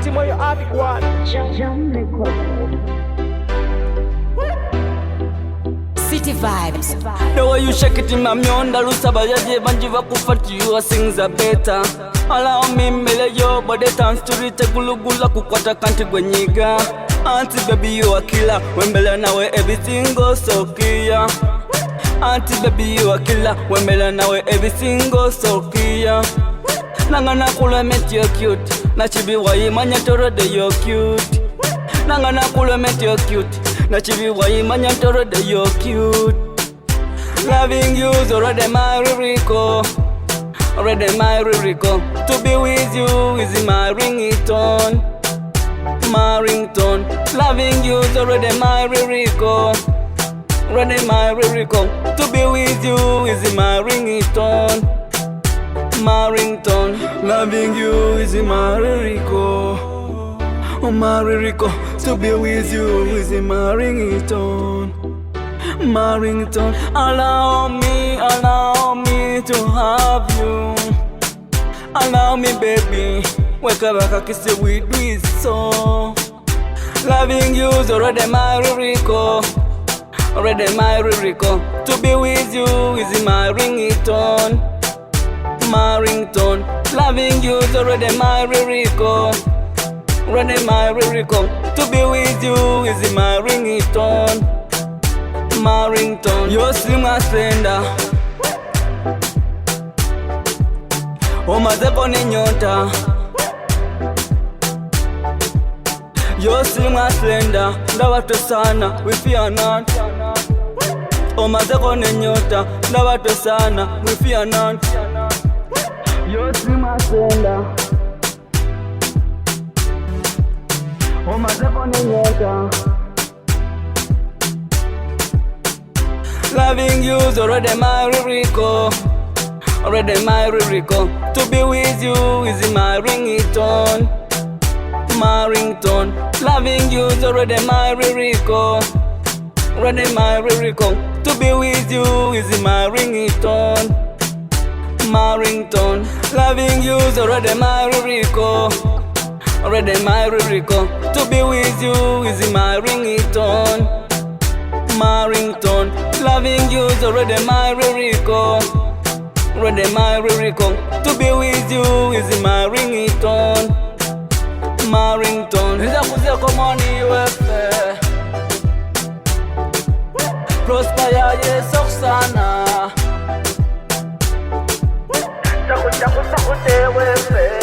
team where you have it one. City vibes. The way you shake it in my mionda Lusaba yaje banjiva kufati you things are better. Allow me mele yo body dance to rite gulugula kukwata kanti gwenyiga. Auntie baby you a killer. Wembele nawe everything goes so clear. Auntie baby you a killer. Wembele nawe everything goes so clear. Nangana kula met you cute. Na chibi wai manya toro de you cute. Nangana kula met you cute. Na chibi wai manya toro de you cute. Loving you's already my Rico. Already my Rico. To be with you is my ringtone. My ringtone. Loving you's already my Rico. Already my Rico. To be with you is my ringtone. My ringtone. Loving you is my Rico. Oh my Rico. To be with you is my ringtone. My ringtone. Allow me to have you. Allow me baby. Wake up like a kiss we do it so. Loving you's already my Rico. Already my Rico. To be with you is my ringtone. My ringtone. Loving you's already my Rico. Already my Rico. To be with you is my ringtone. My ringtone. You're slim and slender. Omaze kone nyota. You're slim and slender. Ndawato sana, we fear none. Omaze kone nyota. Ndawato sana, we fear none. You're slim and slender. Omaze kone nyota. Loving you's already my Rico. Already my Rico. To be with you is my ringtone. My ringtone. Loving you's already my Rico. Already my Rico. To be with you is my ringtone. My ringtone. Loving you's already my Rico. Already my Rico. To be with you is my ringtone. My ringtone. Loving you's already my Rico. Already my Rico. To be with you is my ringtone. My ringtone. Niza kuzia komoni wefe. Prosper ya yesok sana. Chaku chaku chaku te wefe.